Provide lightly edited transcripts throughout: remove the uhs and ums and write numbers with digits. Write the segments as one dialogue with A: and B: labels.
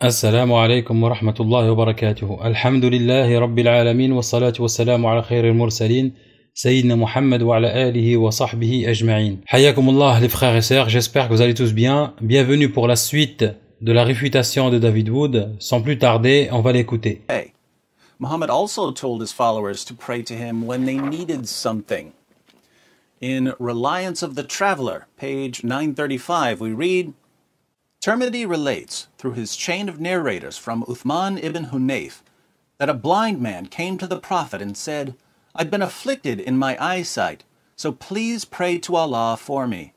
A: السلام عليكم ورحمة الله وبركاته. الحمد لله رب العالمين والصلاة والسلام على خير المرسلين سيدنا محمد وعلى آله وصحبه أجمعين. حياكم الله les frères et sœurs, j'espère que vous allez tous bien. Bienvenue pour la suite de la réfutation de David Wood. Sans plus tarder, on va l'écouter.
B: Hey, Muhammad also told his followers to pray to him when they needed something. In Reliance of the Traveler, page 935, we read, Tirmidhi relates, through his chain of narrators from Uthman ibn Hunayf, that a blind man came to the Prophet and said, I've been afflicted in my eyesight, so please pray to Allah for me.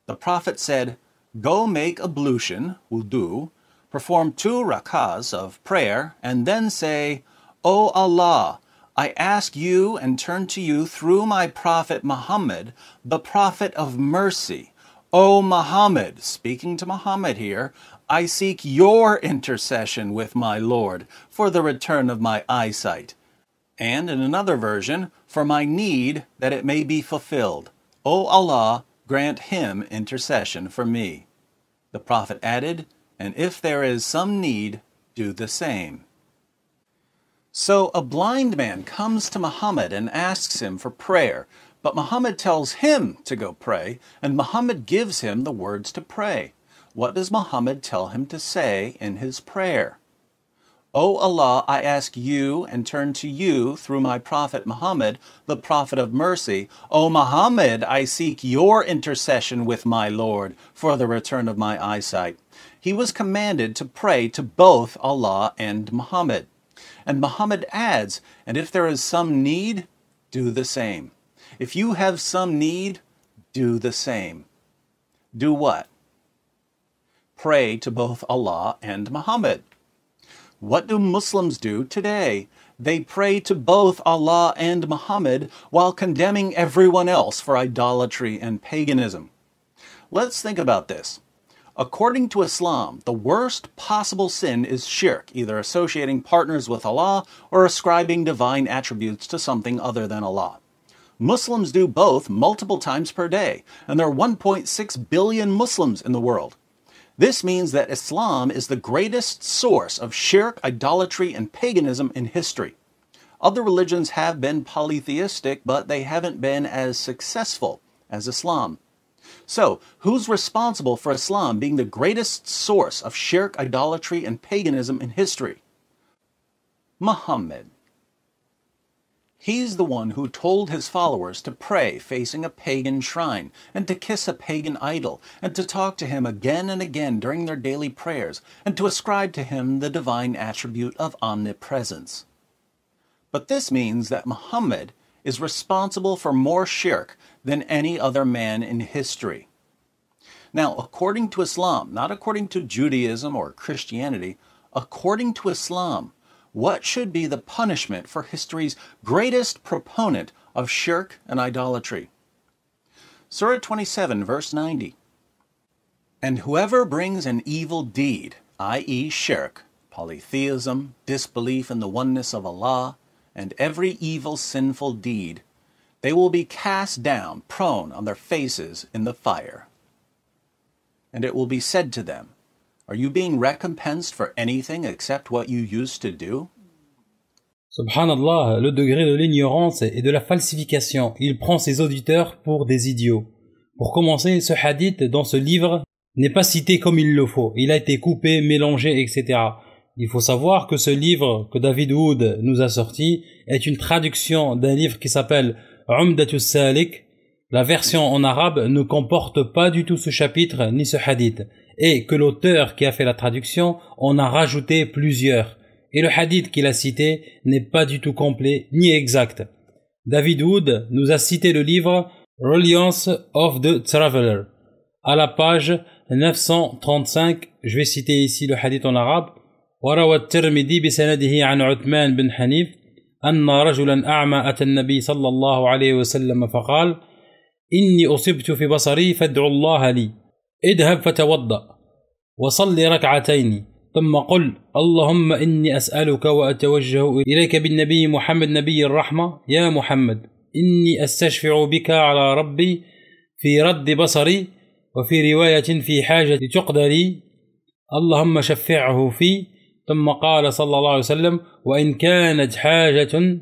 B: The Prophet said, Go make ablution, wudu, perform 2 rakahs of prayer, and then say, O Allah, I ask you and turn to you through my Prophet Muhammad, the Prophet of mercy. O Muhammad, speaking to Muhammad here, I seek your intercession with my Lord for the return of my eyesight. And in another version, for my need that it may be fulfilled. O Allah, grant him intercession for me. The Prophet added, and if there is some need, do the same. So a blind man comes to Muhammad and asks him for prayer, but Muhammad tells him to go pray, and Muhammad gives him the words to pray. What does Muhammad tell him to say in his prayer? O Allah, I ask you and turn to you through my Prophet Muhammad, the Prophet of mercy. O Muhammad, I seek your intercession with my Lord for the return of my eyesight. He was commanded to pray to both Allah and Muhammad. And Muhammad adds, and if there is some need, do the same. If you have some need, do the same. Do what? Pray to both Allah and Muhammad. What do Muslims do today? They pray to both Allah and Muhammad while condemning everyone else for idolatry and paganism. Let's think about this. According to Islam, the worst possible sin is shirk, either associating partners with Allah or ascribing divine attributes to something other than Allah. Muslims do both multiple times per day, and there are 1.6 billion Muslims in the world. This means that Islam is the greatest source of shirk, idolatry, and paganism in history. Other religions have been polytheistic, but they haven't been as successful as Islam. So, who's responsible for Islam being the greatest source of shirk, idolatry, and paganism in history? Muhammad. He's the one who told his followers to pray facing a pagan shrine, and to kiss a pagan idol, and to talk to him again and again during their daily prayers, and to ascribe to him the divine attribute of omnipresence. But this means that Muhammad is responsible for more shirk than any other man in history. Now, according to Islam, not according to Judaism or Christianity, according to Islam, what should be the punishment for history's greatest proponent of shirk and idolatry? Surah 27, verse 90. And whoever brings an evil deed, i.e. shirk, polytheism, disbelief in the oneness of Allah, and every evil sinful deed, they will be cast down, prone on their faces in the fire. And it will be said to them, Are you being recompensed for anything except what you used to do?
A: Subhanallah, le degré de l'ignorance et de la falsification. Il prend ses auditeurs pour des idiots. Pour commencer, ce hadith dans ce livre n'est pas cité comme il le faut. Il a été coupé, mélangé, etc. Il faut savoir que ce livre que David Wood nous a sorti est une traduction d'un livre qui s'appelle Umdatus Salik. La version en arabe ne comporte pas du tout ce chapitre ni ce hadith, et que l'auteur qui a fait la traduction en a rajouté plusieurs. Et le hadith qu'il a cité n'est pas du tout complet ni exact. David Wood nous a cité le livre Reliance of the Traveler à la page 935. Je vais citer ici le hadith en arabe. وروى الترمذي بسنده عن عثمان بن حنيف أن رجلا أعمى أتى النبي صلى الله عليه وسلم فقال إني أصبت في بصري فادعوا الله لي اذهب فتوضأ وصل ركعتين ثم قل اللهم إني أسألك وأتوجه إليك بالنبي محمد نبي الرحمة يا محمد إني أستشفع بك على ربي في رد بصري وفي رواية في حاجة تقضى لي اللهم شفعه في ثم قال صلى الله عليه وسلم وإن كانت حاجة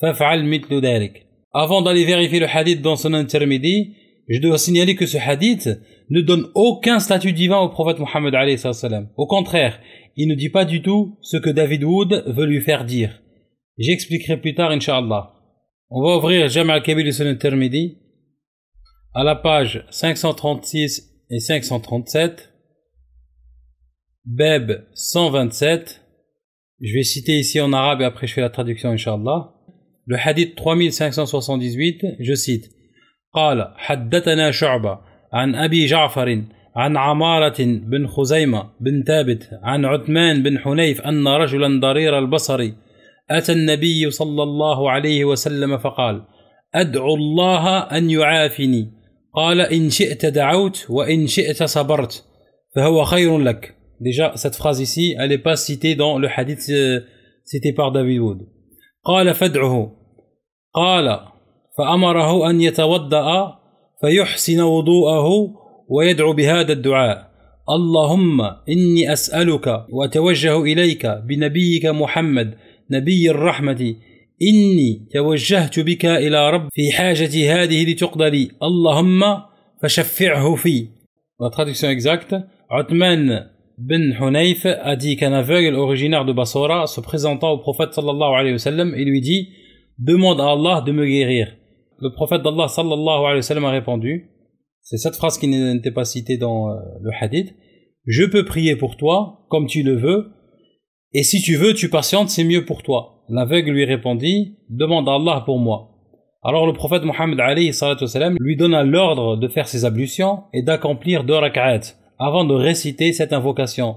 A: فافعل مثل ذلك. Avant d'aller vérifier le hadith dans Sunan Tirmidhi, je dois signaler que ce hadith ne donne aucun statut divin au prophète Mohammed alayhi salam. Au contraire, il ne dit pas du tout ce que David Wood veut lui faire dire. J'expliquerai plus tard, Inch'Allah. On va ouvrir Jami' al-Kabir de Sunan Tirmidhi à la page 536 et 537, Bab 127. Je vais citer ici en arabe et après je fais la traduction, Inch'Allah. Le hadith 3578, je cite: قال حدثنا شعبة عن أبي جعفر عن عمارة بن خزيمة بن ثابت عن عثمان بن حنيف أن رجلا ضرير البصر أتى النبي صلى الله عليه وسلم فقال أدعو الله أن يعافني قال إن شئت دعوت وإن شئت صبرت فهو خير لك. Déjà, cette phrase ici, elle n'est pas citée dans le hadith cité par David Wood. قال فادعه قال فأمره أن يتوضأ فيحسن وضوءه ويدعو بهذا الدعاء اللهم إني أسألك وأتوجه إليك بنبيك محمد نبي الرحمة إني توجهت بك إلى رب في حاجتي هذه لتقضى لي اللهم فشفعه في. La traduction exacte, Uthman bin Hunayf a dit qu'un aveugle originaire de Bassora se présentant au prophète sallallahu alayhi wa sallam et lui dit: demande à Allah de me guérir. Le prophète d'Allah sallallahu alayhi wa sallam a répondu, c'est cette phrase qui n'était pas citée dans le hadith: je peux prier pour toi comme tu le veux et si tu veux tu patientes, c'est mieux pour toi. L'aveugle lui répondit: demande à Allah pour moi. Alors le prophète Mohammed alayhi salatu wa sallam lui donna l'ordre de faire ses ablutions et d'accomplir 2 rak'at avant de réciter cette invocation: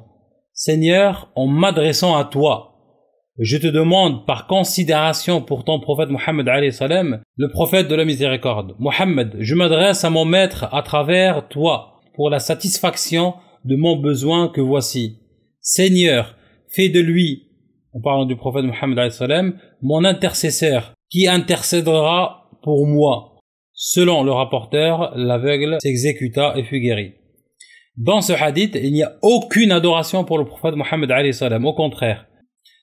A: Seigneur, en m'adressant à toi, je te demande par considération pour ton prophète Mohammed alayhi salam, le prophète de la miséricorde. Mohammed, je m'adresse à mon maître à travers toi pour la satisfaction de mon besoin que voici. Seigneur, fais de lui, en parlant du prophète Mohammed alayhi salam, mon intercesseur qui intercédera pour moi. Selon le rapporteur, l'aveugle s'exécuta et fut guéri. Dans ce hadith, il n'y a aucune adoration pour le prophète Mohammed alayhi salam. Au contraire,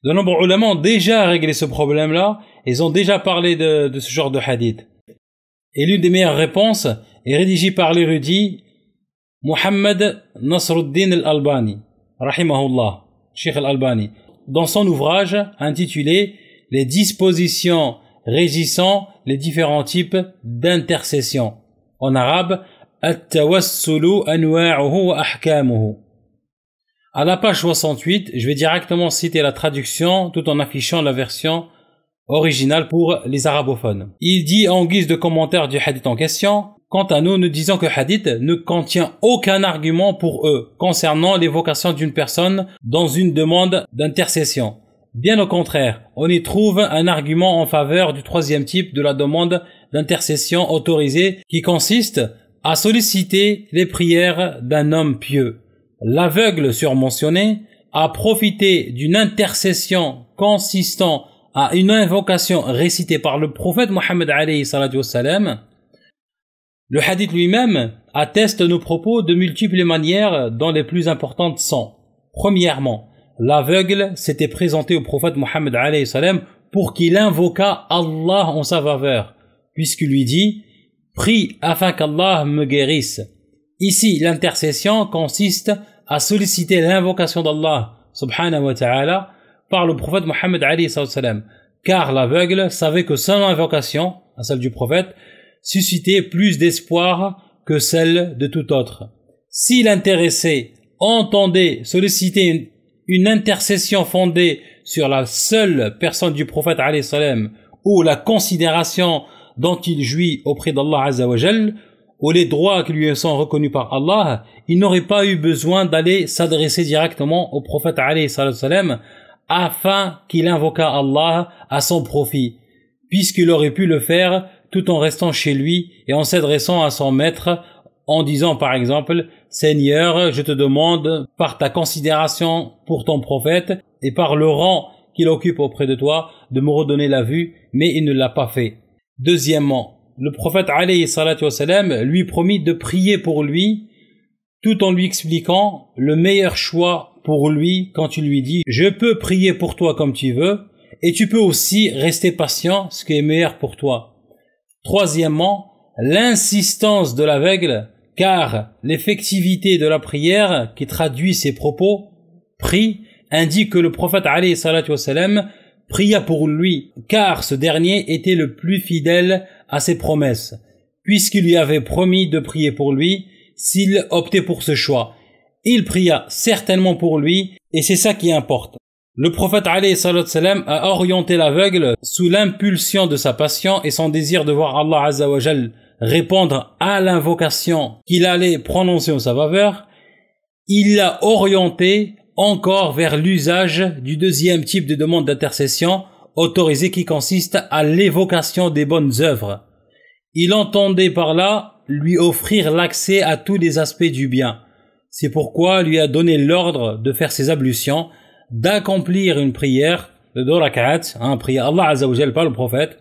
A: de nombreux ulama ont déjà réglé ce problème-là. Ils ont déjà parlé de ce genre de hadith. Et l'une des meilleures réponses est rédigée par l'érudit Muhammad Nasruddin al-Albani, rahimahullah, Cheikh al-Albani, dans son ouvrage intitulé Les dispositions régissant les différents types d'intercession. En arabe, At-tawassulu anwa'uhu wa ahkamuhu. À la page 68, je vais directement citer la traduction tout en affichant la version originale pour les arabophones. Il dit en guise de commentaire du hadith en question: quant à nous, nous disons que le hadith ne contient aucun argument pour eux concernant l'évocation d'une personne dans une demande d'intercession. Bien au contraire, on y trouve un argument en faveur du 3e type de la demande d'intercession autorisée qui consiste à solliciter les prières d'un homme pieux. L'aveugle surmentionné a profité d'une intercession consistant à une invocation récitée par le prophète Mohammed alayhi salatu wassalam. Le hadith lui-même atteste nos propos de multiples manières dont les plus importantes sont: premièrement, l'aveugle s'était présenté au prophète Mohammed alayhi salam pour qu'il invoquât Allah en sa faveur, puisqu'il lui dit: prie afin qu'Allah me guérisse. Ici, l'intercession consiste à solliciter l'invocation d'Allah subhanahu wa ta'ala par le prophète Mohammed alayhi salam, car l'aveugle savait que son invocation, à celle du prophète, suscitait plus d'espoir que celle de tout autre. Si l'intéressé entendait solliciter une intercession fondée sur la seule personne du prophète alayhi salam ou la considération dont il jouit auprès d'Allah Azza wa Jal, ou les droits qui lui sont reconnus par Allah, il n'aurait pas eu besoin d'aller s'adresser directement au prophète alayhi salam afin qu'il invoquât Allah à son profit, puisqu'il aurait pu le faire tout en restant chez lui et en s'adressant à son maître en disant par exemple: Seigneur, je te demande par ta considération pour ton prophète et par le rang qu'il occupe auprès de toi de me redonner la vue, mais il ne l'a pas fait. Deuxièmement, le prophète alayhi salatu wassalam lui promit de prier pour lui tout en lui expliquant le meilleur choix pour lui quand tu lui dis « Je peux prier pour toi comme tu veux » et tu peux aussi rester patient, ce qui est meilleur pour toi. Troisièmement, l'insistance de l'aveugle, car l'effectivité de la prière qui traduit ses propos, prie, indique que le prophète alayhi salatu wassalam pria pour lui, car ce dernier était le plus fidèle à ses promesses, puisqu'il lui avait promis de prier pour lui s'il optait pour ce choix. Il pria certainement pour lui, et c'est ça qui importe. Le prophète alayhi salatu wassalam a orienté l'aveugle sous l'impulsion de sa passion et son désir de voir Allah azza wa jal répondre à l'invocation qu'il allait prononcer en sa faveur. Il l'a orienté encore vers l'usage du deuxième type de demande d'intercession autorisée qui consiste à l'évocation des bonnes œuvres. Il entendait par là lui offrir l'accès à tous les aspects du bien. C'est pourquoi lui a donné l'ordre de faire ses ablutions, d'accomplir une prière, de 2 rak'at, prier Allah Azza wa Jal par le prophète,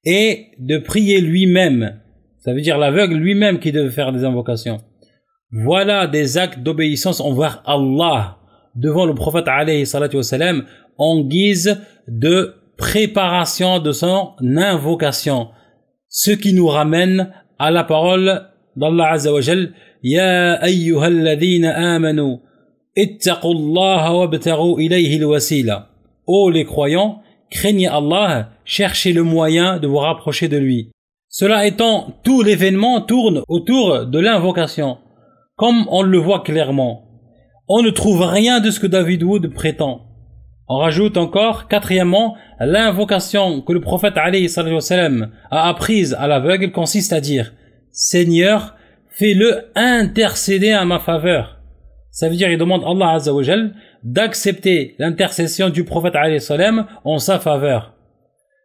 A: et de prier lui-même. Ça veut dire l'aveugle lui-même qui devait faire des invocations. Voilà des actes d'obéissance envers Allah devant le prophète alayhi salatu wassalam en guise de préparation de son invocation. Ce qui nous ramène à la parole d'Allah Azza wa Jal, Ya ayyuhalladhina amanu ittaqullaha wabtaghu ilayhi alwasila. Ô les croyants, craignez Allah, cherchez le moyen de vous rapprocher de lui. Cela étant, tout l'événement tourne autour de l'invocation, comme on le voit clairement. On ne trouve rien de ce que David Wood prétend. On rajoute encore, quatrièmement, l'invocation que le prophète alayhi salatu wassalam a apprise à l'aveugle consiste à dire « Seigneur, fais-le intercéder à ma faveur ». Ça veut dire il demande à Allah Azza wa Jal d'accepter l'intercession du prophète alayhi salam en sa faveur.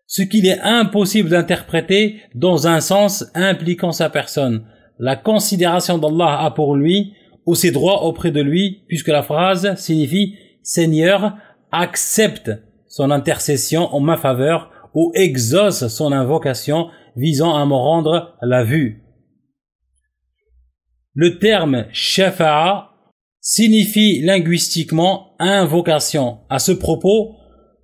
A: Ce qu'il est impossible d'interpréter dans un sens impliquant sa personne. La considération d'Allah a pour lui ou ses droits auprès de lui, puisque la phrase signifie « Seigneur, accepte son intercession en ma faveur ou exauce son invocation visant à me rendre la vue ». Le terme « shafa'a » signifie linguistiquement « invocation ». À ce propos,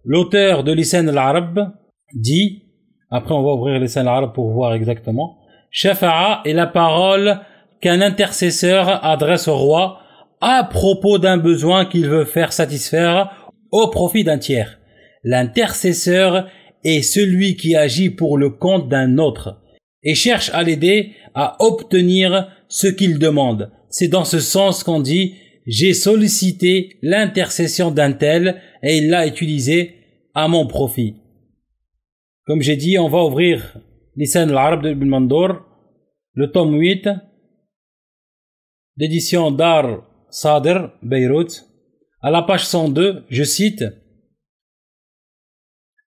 A: l'auteur de Lisan al-Arab dit, après on va ouvrir Lisan al-Arab pour voir exactement, « Shafa'a » est la parole qu'un intercesseur adresse au roi à propos d'un besoin qu'il veut faire satisfaire au profit d'un tiers. L'intercesseur est celui qui agit pour le compte d'un autre et cherche à l'aider à obtenir ce qu'il demande. C'est dans ce sens qu'on dit « J'ai sollicité l'intercession d'un tel et il l'a utilisé à mon profit ». Comme j'ai dit, on va ouvrir Lisan al-Arab de Ibn Mandour, le tome 8, d'édition Dar Sadir, Beyrouth, à la page 102, je cite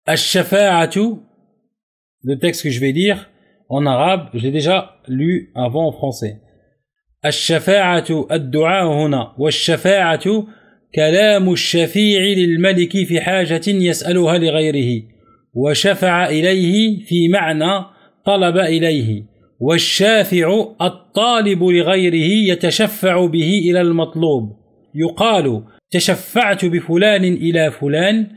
A: Ash-Shafa'atu, le texte que je vais lire en arabe, je l'ai déjà lu avant en français. Ash-Shafa'atu ad-du'a huna, wa ash-Shafa'atu kalamu ash-shafi'i lil-maliki fi hajatin yas'aluha li ghayrihi, wa shafa'a ilayhi fi ma'na talaba ilayhi. والشافع الطالب لغيره يتشفع به إلى المطلوب يقال تشفعت بفلان إلى فلان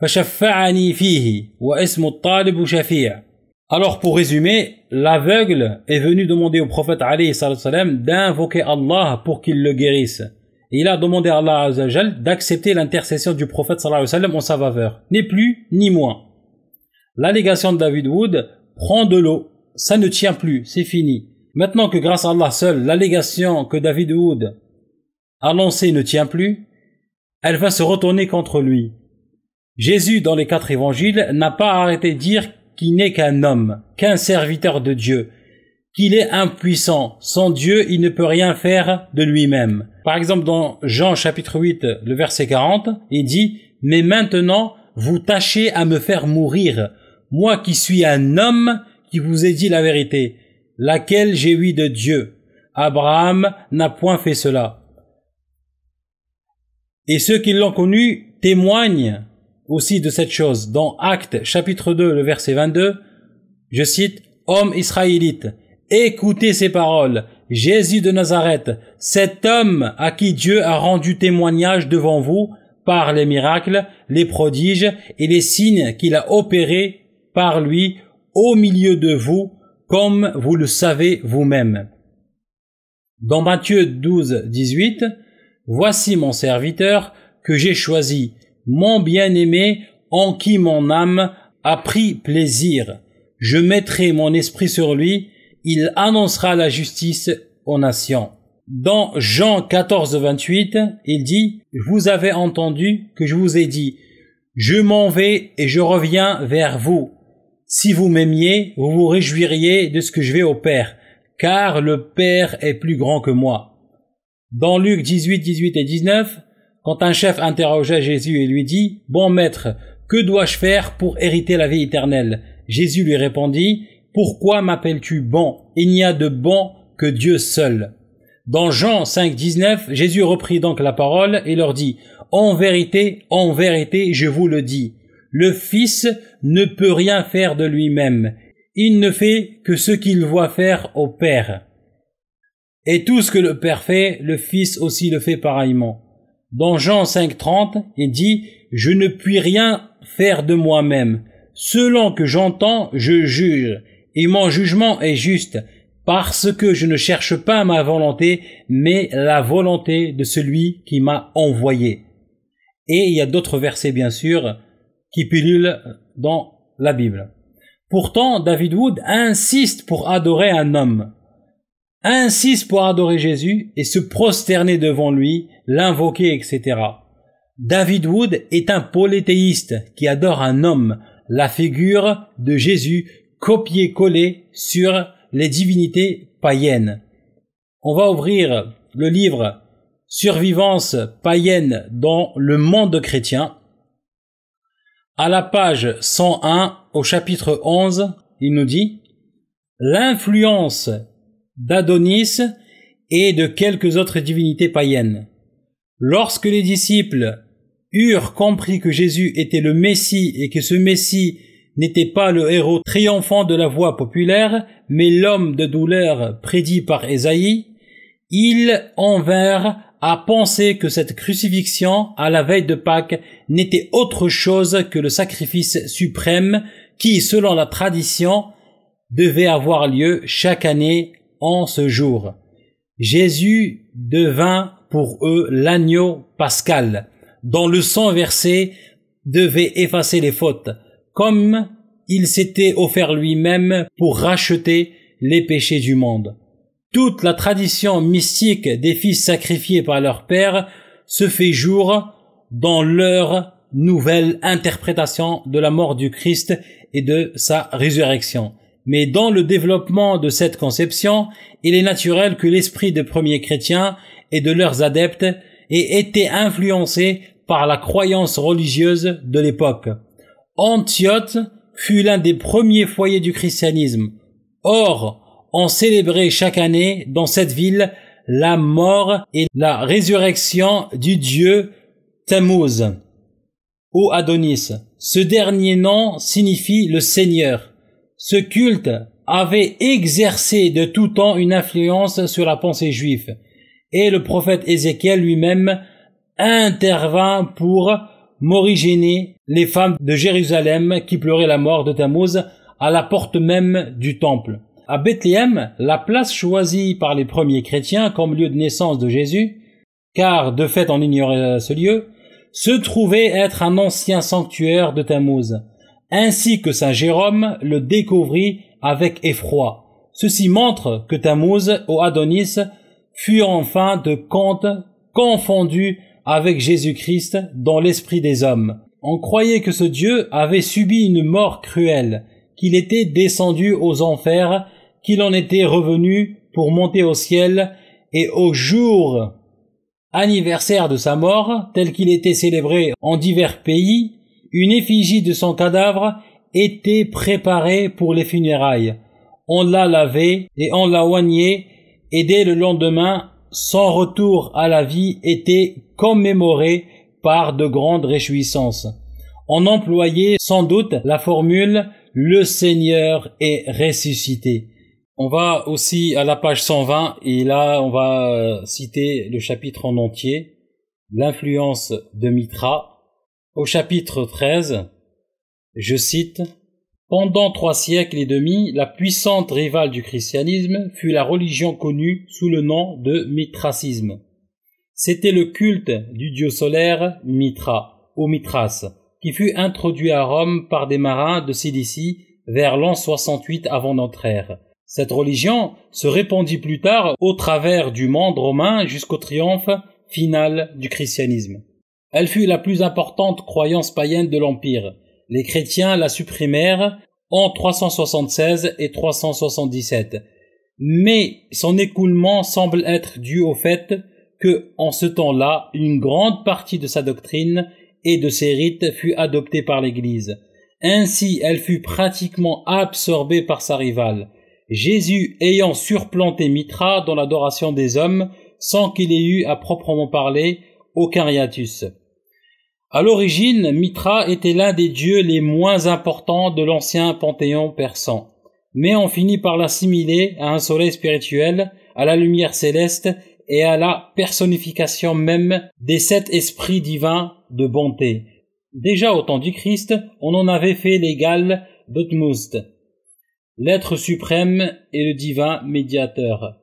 A: فشفعني فيه واسم الطالب شفيع. Alors pour résumer, l'aveugle est venu demander au prophète alayhi salatu salam d'invoquer Allah pour qu'il le guérisse. Et il a demandé à Allah azza wa jal d'accepter l'intercession du prophète sallallahu alayhi wa sallam en sa faveur, ni plus ni moins. L'allégation de David Wood prend de l'eau. Ça ne tient plus, c'est fini. Maintenant que grâce à Allah seul, l'allégation que David Wood a lancée ne tient plus, elle va se retourner contre lui. Jésus, dans les 4 évangiles, n'a pas arrêté de dire qu'il n'est qu'un homme, qu'un serviteur de Dieu, qu'il est impuissant. Sans Dieu, il ne peut rien faire de lui-même. Par exemple, dans Jean chapitre 8, le verset 40, il dit « Mais maintenant, vous tâchez à me faire mourir, moi qui suis un homme, qui vous ai dit la vérité, laquelle j'ai ouï de Dieu. Abraham n'a point fait cela. Et ceux qui l'ont connu témoignent aussi de cette chose. Dans Actes, chapitre 2, le verset 22, je cite, « Hommes israélites, Écoutez ces paroles. Jésus de Nazareth, cet homme à qui Dieu a rendu témoignage devant vous par les miracles, les prodiges et les signes qu'il a opérés par lui au milieu de vous, comme vous le savez vous-même. Dans Matthieu 12, 18, « Voici mon serviteur que j'ai choisi, mon bien-aimé en qui mon âme a pris plaisir. Je mettrai mon esprit sur lui, il annoncera la justice aux nations. » Dans Jean 14, 28, il dit « Vous avez entendu que je vous ai dit, je m'en vais et je reviens vers vous. Si vous m'aimiez, vous vous réjouiriez de ce que je vais au Père, car le Père est plus grand que moi. » Dans Luc 18, 18 et 19, quand un chef interrogea Jésus et lui dit « Bon maître, que dois-je faire pour hériter la vie éternelle ?» Jésus lui répondit « Pourquoi m'appelles-tu bon? Il n'y a de bon que Dieu seul. » Dans Jean 5, 19, Jésus reprit donc la parole et leur dit « En vérité, je vous le dis, le Fils ne peut rien faire de lui-même. Il ne fait que ce qu'il voit faire au Père. Et tout ce que le Père fait, le Fils aussi le fait pareillement. » Dans Jean 5, 30, il dit « Je ne puis rien faire de moi-même. Selon que j'entends, je juge, et mon jugement est juste, parce que je ne cherche pas ma volonté, mais la volonté de celui qui m'a envoyé. » Et il y a d'autres versets, bien sûr, qui pullulent dans la Bible. Pourtant, David Wood insiste pour adorer un homme, insiste pour adorer Jésus et se prosterner devant lui, l'invoquer, etc. David Wood est un polythéiste qui adore un homme, la figure de Jésus copié-collé sur les divinités païennes. On va ouvrir le livre Survivance païenne dans le monde chrétien. À la page 101, au chapitre 11, il nous dit « L'influence d'Adonis et de quelques autres divinités païennes. Lorsque les disciples eurent compris que Jésus était le Messie et que ce Messie n'était pas le héros triomphant de la voix populaire, mais l'homme de douleur prédit par Ésaïe, ils en vinrent à penser que cette crucifixion à la veille de Pâques n'était autre chose que le sacrifice suprême qui, selon la tradition, devait avoir lieu chaque année en ce jour. Jésus devint pour eux l'agneau pascal, dont le sang versé devait effacer les fautes, comme il s'était offert lui-même pour racheter les péchés du monde. Toute la tradition mystique des fils sacrifiés par leur père se fait jour dans leur nouvelle interprétation de la mort du Christ et de sa résurrection. Mais dans le développement de cette conception, il est naturel que l'esprit des premiers chrétiens et de leurs adeptes ait été influencé par la croyance religieuse de l'époque. Antioche fut l'un des premiers foyers du christianisme. Or, on célébrait chaque année dans cette ville la mort et la résurrection du dieu Tammuz ou Adonis. Ce dernier nom signifie le Seigneur. Ce culte avait exercé de tout temps une influence sur la pensée juive, et le prophète Ézéchiel lui-même intervint pour morigéner les femmes de Jérusalem qui pleuraient la mort de Tammuz à la porte même du temple. À Bethléem, la place choisie par les premiers chrétiens comme lieu de naissance de Jésus, car de fait on ignorait ce lieu, se trouvait être un ancien sanctuaire de Tammuz, ainsi que saint Jérôme le découvrit avec effroi. Ceci montre que Tammuz ou Adonis fut en fin de compte confondu avec Jésus-Christ dans l'esprit des hommes. On croyait que ce Dieu avait subi une mort cruelle, qu'il était descendu aux enfers, qu'il en était revenu pour monter au ciel, et au jour anniversaire de sa mort, tel qu'il était célébré en divers pays, une effigie de son cadavre était préparée pour les funérailles. On l'a lavé et on l'a oigné, et dès le lendemain, son retour à la vie était commémoré par de grandes réjouissances. On employait sans doute la formule « Le Seigneur est ressuscité ». On va aussi à la page 120 et là on va citer le chapitre en entier, l'influence de Mithra. Au chapitre 13, je cite: « Pendant 3 siècles et demi, la puissante rivale du christianisme fut la religion connue sous le nom de mithracisme. C'était le culte du dieu solaire Mithra, ou Mithras, qui fut introduit à Rome par des marins de Cilicie vers l'an 68 avant notre ère. Cette religion se répandit plus tard au travers du monde romain jusqu'au triomphe final du christianisme. Elle fut la plus importante croyance païenne de l'Empire. Les chrétiens la supprimèrent en 376 et 377. Mais son écoulement semble être dû au fait que, en ce temps-là, une grande partie de sa doctrine et de ses rites fut adoptée par l'Église. Ainsi, elle fut pratiquement absorbée par sa rivale, Jésus ayant surplanté Mithra dans l'adoration des hommes sans qu'il ait eu à proprement parler aucun hiatus. À l'origine, Mithra était l'un des dieux les moins importants de l'ancien panthéon persan, mais on finit par l'assimiler à un soleil spirituel, à la lumière céleste et à la personnification même des 7 esprits divins de bonté. Déjà au temps du Christ, on en avait fait l'égal d'Otmust, l'être suprême et le divin médiateur.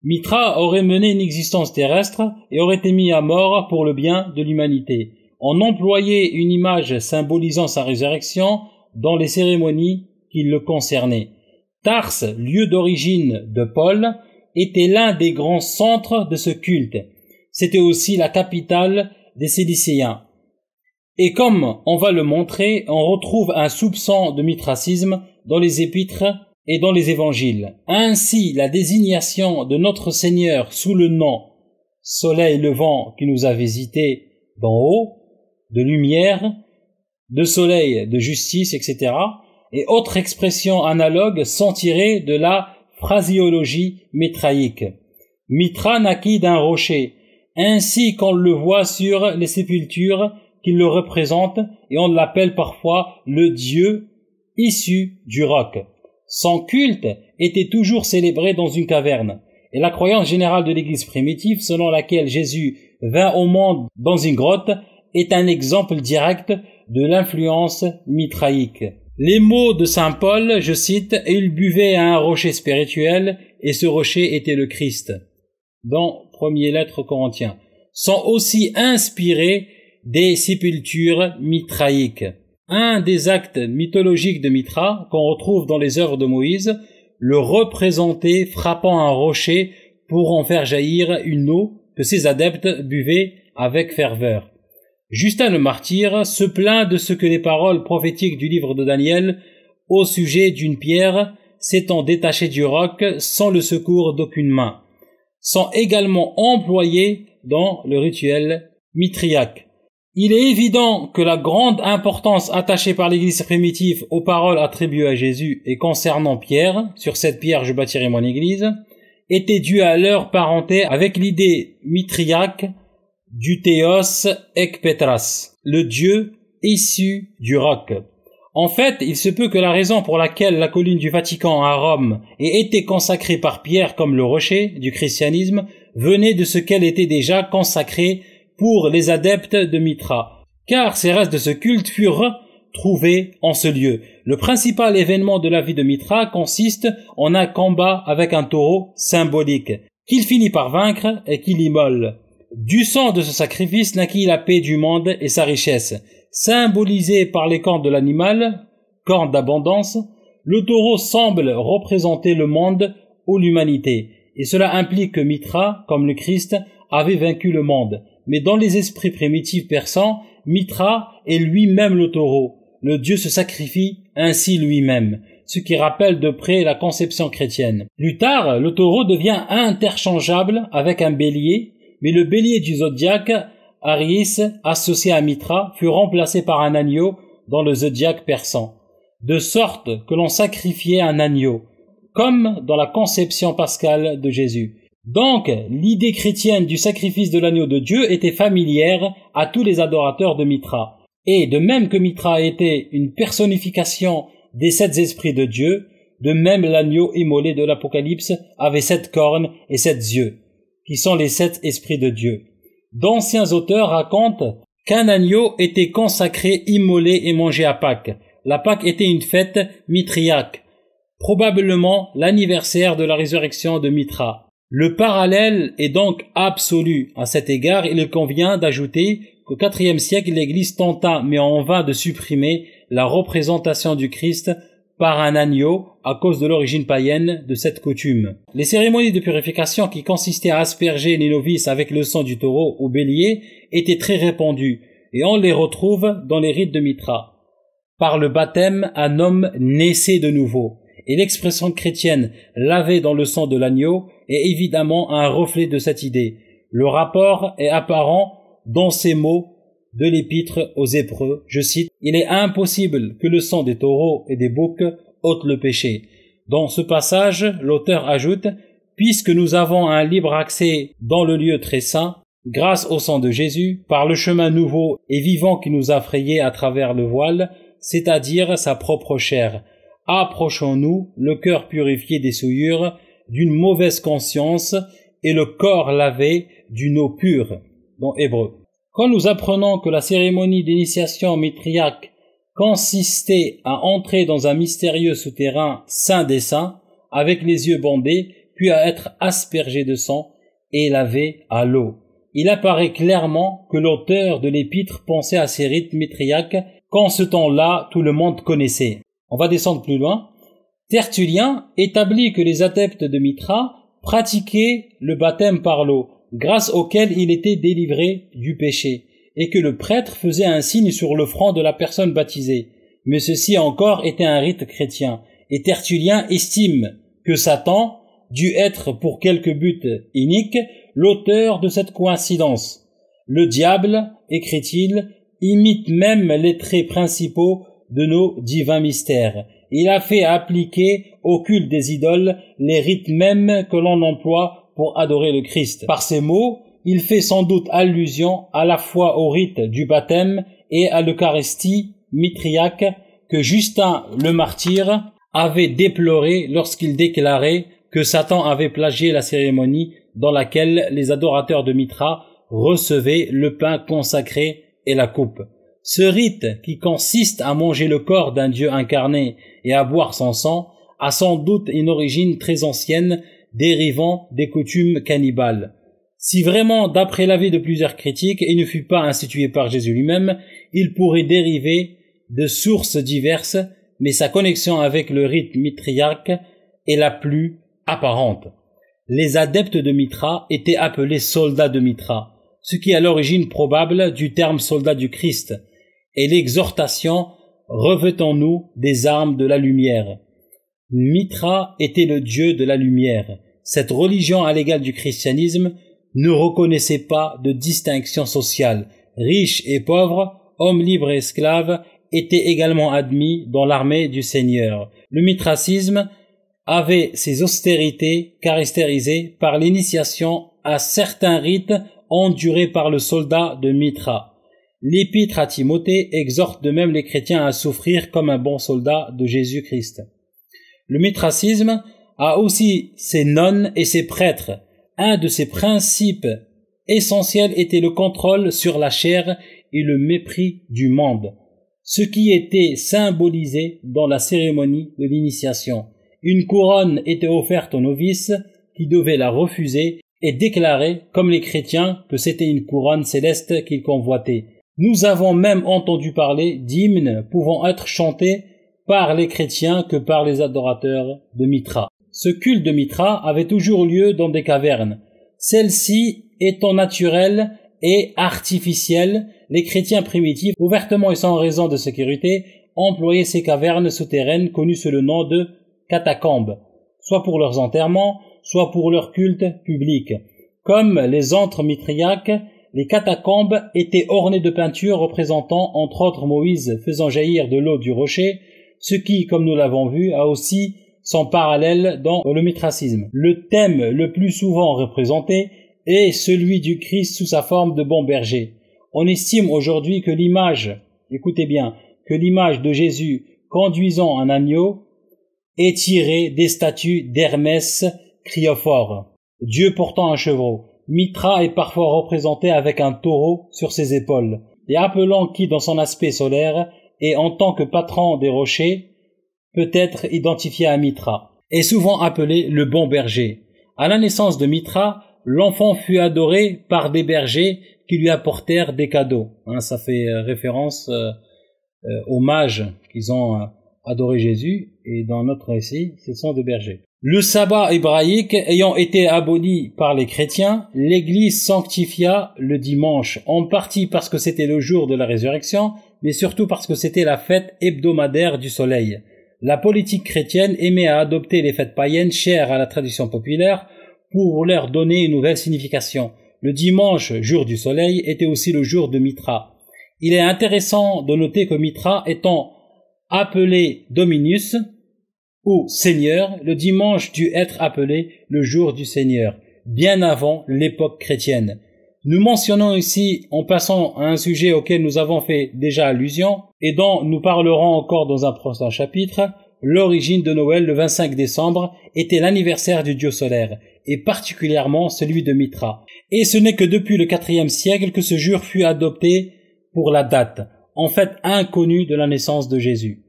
A: Mithra aurait mené une existence terrestre et aurait été mis à mort pour le bien de l'humanité. On employait une image symbolisant sa résurrection dans les cérémonies qui le concernaient. Tarse, lieu d'origine de Paul, était l'un des grands centres de ce culte. C'était aussi la capitale des Célicéens. Et comme on va le montrer, on retrouve un soupçon de mithracisme dans les épîtres et dans les évangiles. Ainsi, la désignation de notre Seigneur sous le nom « Soleil levant qui nous a visités d'en haut », de lumière, de soleil, de justice, etc., et autres expressions analogues sont tirées de la phraséologie mitraïque. Mithra naquit d'un rocher, ainsi qu'on le voit sur les sépultures qui le représentent, et on l'appelle parfois le dieu issu du roc. Son culte était toujours célébré dans une caverne, et la croyance générale de l'Église primitive, selon laquelle Jésus vint au monde dans une grotte, est un exemple direct de l'influence mitraïque. Les mots de saint Paul, je cite, « Il buvait à un rocher spirituel, et ce rocher était le Christ », dans première lettre aux Corinthiens, sont aussi inspirés des sépultures mitraïques. Un des actes mythologiques de Mithra, qu'on retrouve dans les œuvres de Moïse, le représentait frappant un rocher pour en faire jaillir une eau que ses adeptes buvaient avec ferveur. Justin le martyr se plaint de ce que les paroles prophétiques du livre de Daniel au sujet d'une pierre s'étant détachée du roc sans le secours d'aucune main sont également employées dans le rituel mitriaque. Il est évident que la grande importance attachée par l'Église primitive aux paroles attribuées à Jésus et concernant Pierre, sur cette pierre je bâtirai mon Église, était due à leur parenté avec l'idée mitriaque du théos ek petras, le dieu issu du roc. En fait, il se peut que la raison pour laquelle la colline du Vatican à Rome ait été consacrée par Pierre comme le rocher du christianisme venait de ce qu'elle était déjà consacrée pour les adeptes de Mithra, car ces restes de ce culte furent trouvés en ce lieu. Le principal événement de la vie de Mithra consiste en un combat avec un taureau symbolique, qu'il finit par vaincre et qu'il immole. Du sang de ce sacrifice naquit la paix du monde et sa richesse. Symbolisé par les cornes de l'animal, cornes d'abondance, le taureau semble représenter le monde ou l'humanité, et cela implique que Mithra, comme le Christ, avait vaincu le monde. Mais dans les esprits primitifs persans, Mithra est lui-même le taureau. Le Dieu se sacrifie ainsi lui-même, ce qui rappelle de près la conception chrétienne. Plus tard, le taureau devient interchangeable avec un bélier, mais le bélier du zodiaque, Aries, associé à Mithra, fut remplacé par un agneau dans le zodiaque persan, de sorte que l'on sacrifiait un agneau, comme dans la conception pascale de Jésus. Donc, l'idée chrétienne du sacrifice de l'agneau de Dieu était familière à tous les adorateurs de Mithra. Et de même que Mithra était une personnification des 7 esprits de Dieu, De même, l'agneau immolé de l'Apocalypse avait 7 cornes et 7 yeux, qui sont les 7 esprits de Dieu. D'anciens auteurs racontent qu'un agneau était consacré, immolé et mangé à Pâques. La Pâques était une fête mitriaque, probablement l'anniversaire de la résurrection de Mithra. Le parallèle est donc absolu. À cet égard, il convient d'ajouter qu'au IVe siècle, l'Église tenta, mais en vain, de supprimer la représentation du Christ par un agneau à cause de l'origine païenne de cette coutume. Les cérémonies de purification qui consistaient à asperger les novices avec le sang du taureau ou bélier étaient très répandues et on les retrouve dans les rites de Mithra. Par le baptême, un homme naissait de nouveau. Et l'expression chrétienne « laver dans le sang de l'agneau » est évidemment un reflet de cette idée. Le rapport est apparent dans ces mots de l'épître aux Hébreux. Je cite « Il est impossible que le sang des taureaux et des boucs ôte le péché. » Dans ce passage, l'auteur ajoute « Puisque nous avons un libre accès dans le lieu très saint, grâce au sang de Jésus, par le chemin nouveau et vivant qui nous a frayé à travers le voile, c'est-à-dire sa propre chair. Approchons-nous, le cœur purifié des souillures, d'une mauvaise conscience et le corps lavé d'une eau pure. » Dans Hébreux. Quand nous apprenons que la cérémonie d'initiation mitriaque consistait à entrer dans un mystérieux souterrain saint des saints, avec les yeux bandés, puis à être aspergé de sang et lavé à l'eau, il apparaît clairement que l'auteur de l'épître pensait à ces rites mitriaques qu'en ce temps-là tout le monde connaissait. On va descendre plus loin. Tertullien établit que les adeptes de Mithra pratiquaient le baptême par l'eau, grâce auquel il était délivré du péché, et que le prêtre faisait un signe sur le front de la personne baptisée. Mais ceci encore était un rite chrétien, et Tertullien estime que Satan dut être pour quelque but inique l'auteur de cette coïncidence. Le diable, écrit-il, imite même les traits principaux de nos divins mystères. Il a fait appliquer au culte des idoles les rites mêmes que l'on emploie pour adorer le Christ. Par ces mots, il fait sans doute allusion à la fois au rite du baptême et à l'Eucharistie mitriaque que Justin le martyr avait déploré lorsqu'il déclarait que Satan avait plagié la cérémonie dans laquelle les adorateurs de Mithra recevaient le pain consacré et la coupe. Ce rite, qui consiste à manger le corps d'un Dieu incarné et à boire son sang, a sans doute une origine très ancienne, dérivant des coutumes cannibales. Si vraiment, d'après l'avis de plusieurs critiques, il ne fut pas institué par Jésus lui-même, il pourrait dériver de sources diverses, mais sa connexion avec le rite mitriaque est la plus apparente. Les adeptes de Mithra étaient appelés soldats de Mithra, ce qui est à l'origine probable du terme soldat du Christ, et l'exhortation « Revêtons-nous des armes de la lumière ». Mithra était le dieu de la lumière. Cette religion à l'égal du christianisme ne reconnaissait pas de distinction sociale. Riches et pauvres, hommes libres et esclaves étaient également admis dans l'armée du Seigneur. Le mithracisme avait ses austérités caractérisées par l'initiation à certains rites endurés par le soldat de Mithra. L'épître à Timothée exhorte de même les chrétiens à souffrir comme un bon soldat de Jésus-Christ. Le mithracisme a aussi ses nonnes et ses prêtres. Un de ses principes essentiels était le contrôle sur la chair et le mépris du monde, ce qui était symbolisé dans la cérémonie de l'initiation. Une couronne était offerte aux novices qui devaient la refuser et déclarer, comme les chrétiens, que c'était une couronne céleste qu'ils convoitaient. Nous avons même entendu parler d'hymnes pouvant être chantés par les chrétiens que par les adorateurs de Mithra. Ce culte de Mithra avait toujours lieu dans des cavernes. Celles-ci étant naturelles et artificielles, les chrétiens primitifs, ouvertement et sans raison de sécurité, employaient ces cavernes souterraines connues sous le nom de catacombes, soit pour leurs enterrements, soit pour leur culte public. Comme les antres mitriaques, les catacombes étaient ornées de peintures représentant entre autres Moïse faisant jaillir de l'eau du rocher, ce qui, comme nous l'avons vu, a aussi son parallèle dans le mithracisme. Le thème le plus souvent représenté est celui du Christ sous sa forme de bon berger. On estime aujourd'hui que l'image, écoutez bien, que l'image de Jésus conduisant un agneau est tiré des statues d'Hermès Criophore, dieu portant un chevreau. Mithra est parfois représenté avec un taureau sur ses épaules, et appelant qui dans son aspect solaire et en tant que patron des rochers peut être identifié à Mithra, est souvent appelé le bon berger. À la naissance de Mithra, l'enfant fut adoré par des bergers qui lui apportèrent des cadeaux. Ça fait référence aux mages qu'ils ont adoré Jésus, et dans notre récit, ce sont des bergers. Le sabbat hébraïque ayant été aboli par les chrétiens, l'Église sanctifia le dimanche, en partie parce que c'était le jour de la résurrection, mais surtout parce que c'était la fête hebdomadaire du soleil. La politique chrétienne aimait à adopter les fêtes païennes chères à la tradition populaire pour leur donner une nouvelle signification. Le dimanche, jour du soleil, était aussi le jour de Mithra. Il est intéressant de noter que Mithra étant appelé Dominus, ou Seigneur, le dimanche dut être appelé le jour du Seigneur, bien avant l'époque chrétienne. Nous mentionnons ici, en passant à un sujet auquel nous avons fait déjà allusion, et dont nous parlerons encore dans un prochain chapitre, l'origine de Noël le 25 décembre était l'anniversaire du dieu solaire, et particulièrement celui de Mithra. Et ce n'est que depuis le IVe siècle que ce jour fut adopté pour la date, en fait inconnue de la naissance de Jésus.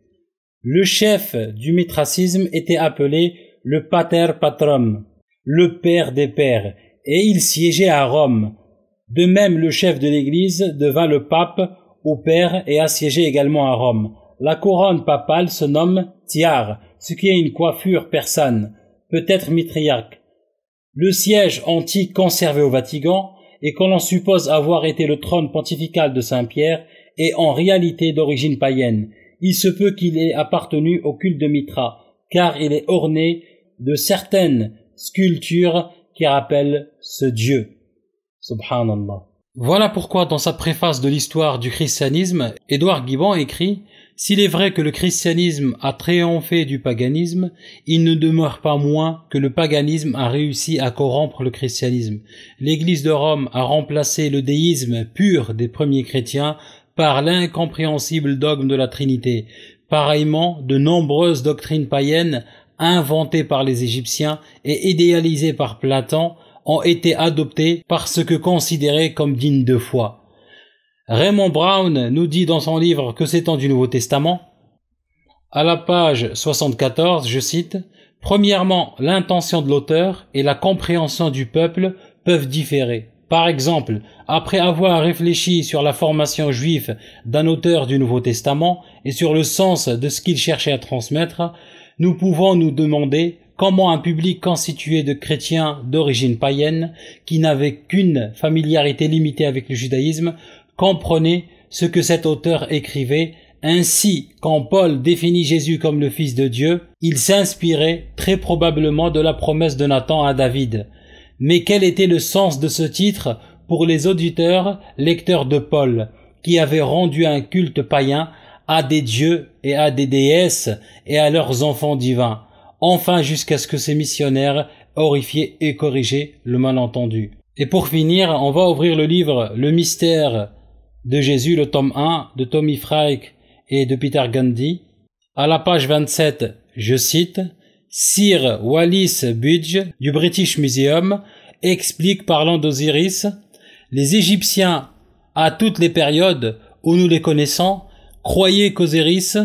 A: Le chef du mithracisme était appelé le Pater Patrum, le père des pères, et il siégeait à Rome. De même, le chef de l'Église devint le pape ou père et assiégeait également à Rome. La couronne papale se nomme tiare, ce qui est une coiffure persane, peut-être mitriaque. Le siège antique conservé au Vatican, et qu'on en suppose avoir été le trône pontifical de Saint-Pierre, est en réalité d'origine païenne. Il se peut qu'il ait appartenu au culte de Mithra, car il est orné de certaines sculptures qui rappellent ce Dieu. Subhanallah. Voilà pourquoi dans sa préface de l'histoire du christianisme, Édouard Gibbon écrit « S'il est vrai que le christianisme a triomphé du paganisme, il ne demeure pas moins que le paganisme a réussi à corrompre le christianisme. L'Église de Rome a remplacé le déisme pur des premiers chrétiens par l'incompréhensible dogme de la Trinité. Pareillement, de nombreuses doctrines païennes, inventées par les Égyptiens et idéalisées par Platon, ont été adoptées par ceux que considéraient comme dignes de foi. Raymond Brown nous dit dans son livre Que sait-on du Nouveau Testament ? À la page 74, je cite, « Premièrement, l'intention de l'auteur et la compréhension du peuple peuvent différer. Par exemple, après avoir réfléchi sur la formation juive d'un auteur du Nouveau Testament et sur le sens de ce qu'il cherchait à transmettre, nous pouvons nous demander comment un public constitué de chrétiens d'origine païenne, qui n'avaient qu'une familiarité limitée avec le judaïsme, comprenait ce que cet auteur écrivait. Ainsi, quand Paul définit Jésus comme le Fils de Dieu, il s'inspirait très probablement de la promesse de Nathan à David. Mais quel était le sens de ce titre pour les auditeurs, lecteurs de Paul, qui avaient rendu un culte païen à des dieux et à des déesses et à leurs enfants divins, enfin jusqu'à ce que ces missionnaires horrifiaient et corrigeaient le malentendu. Et pour finir, on va ouvrir le livre Le mystère de Jésus, le tome 1 de Tommy Frike et de Peter Gandhi. À la page 27, je cite, Sir Wallis Budge du British Museum explique parlant d'Osiris, les Égyptiens, à toutes les périodes où nous les connaissons, croyaient qu'Osiris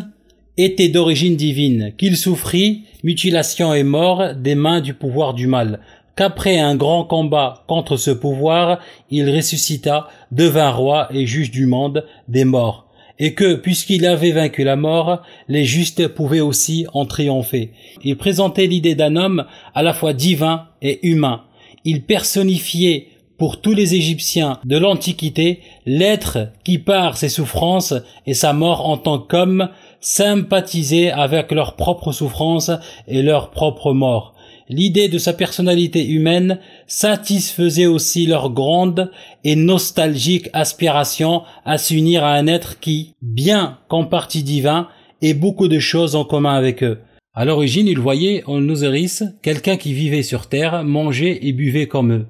A: était d'origine divine, qu'il souffrit mutilation et mort des mains du pouvoir du mal, qu'après un grand combat contre ce pouvoir, il ressuscita, devint roi et juge du monde des morts, et que, puisqu'il avait vaincu la mort, les justes pouvaient aussi en triompher. Il présentait l'idée d'un homme à la fois divin et humain. Il personnifiait pour tous les Égyptiens de l'Antiquité l'être qui, par ses souffrances et sa mort en tant qu'homme, sympathisait avec leurs propres souffrances et leur propre mort. L'idée de sa personnalité humaine satisfaisait aussi leur grande et nostalgique aspiration à s'unir à un être qui, bien qu'en partie divin, ait beaucoup de choses en commun avec eux. À l'origine, ils voyaient en Osiris quelqu'un qui vivait sur terre, mangeait et buvait comme eux.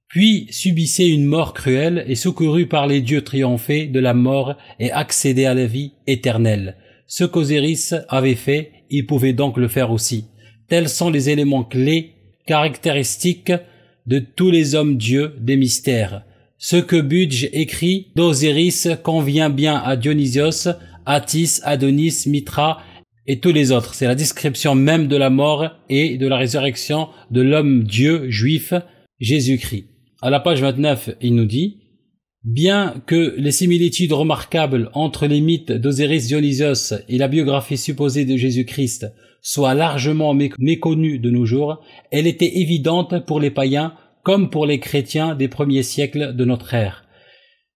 A: Puis subissait une mort cruelle et secouru par les dieux triomphés de la mort et accédait à la vie éternelle. Ce qu'Osiris avait fait, il pouvait donc le faire aussi. Tels sont les éléments clés, caractéristiques de tous les hommes dieux des mystères. Ce que Budge écrit d'Osiris convient bien à Dionysios, Attis, Adonis, Mitra et tous les autres. C'est la description même de la mort et de la résurrection de l'homme Dieu juif, Jésus-Christ. À la page 29, il nous dit « Bien que les similitudes remarquables entre les mythes d'Osiris Dionysios et la biographie supposée de Jésus-Christ soient largement méconnues de nos jours, elle était évidente pour les païens comme pour les chrétiens des premiers siècles de notre ère.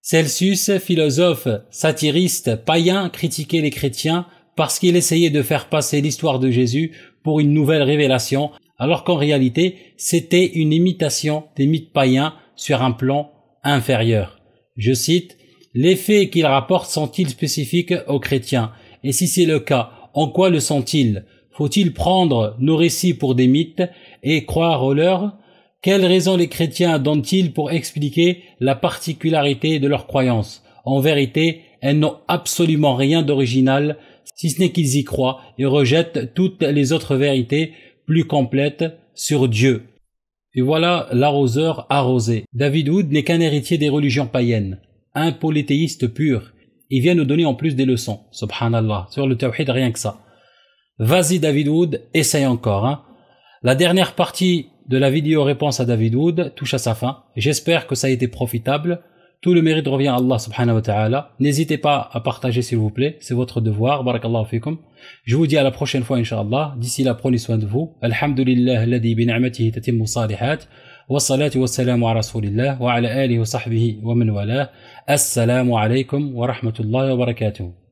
A: Celsus, philosophe, satiriste, païen, critiquait les chrétiens parce qu'il essayait de faire passer l'histoire de Jésus pour une nouvelle révélation, alors qu'en réalité, c'était une imitation des mythes païens sur un plan inférieur. Je cite, « Les faits qu'il rapporte sont-ils spécifiques aux chrétiens? Et si c'est le cas, en quoi le sont-ils? Faut-il prendre nos récits pour des mythes et croire aux leurs? Quelles raisons les chrétiens donnent-ils pour expliquer la particularité de leurs croyances? En vérité, elles n'ont absolument rien d'original, si ce n'est qu'ils y croient et rejettent toutes les autres vérités plus complètes sur Dieu. » Et voilà l'arroseur arrosé. David Wood n'est qu'un héritier des religions païennes, un polythéiste pur. Il vient nous donner en plus des leçons, subhanallah, sur le tawhid, rien que ça. Vas-y David Wood, essaye encore. Hein. La dernière partie de la vidéo réponse à David Wood touche à sa fin. J'espère que ça a été profitable. Tout le mérite revient à Allah subhanahu wa ta'ala. N'hésitez pas à partager s'il vous plaît, c'est votre devoir. Barakallahu fikum. Je vous dis à la prochaine fois incha'Allah. D'ici là, prenez soin de vous. Alhamdulillah alladhi bi ni'matihi tatimmu salihat. Wa salatu wa salamu ala rasulillah wa ala alihi wa sahbihi wa man walah. Assalamu alaykum wa rahmatullahi wa barakatuh.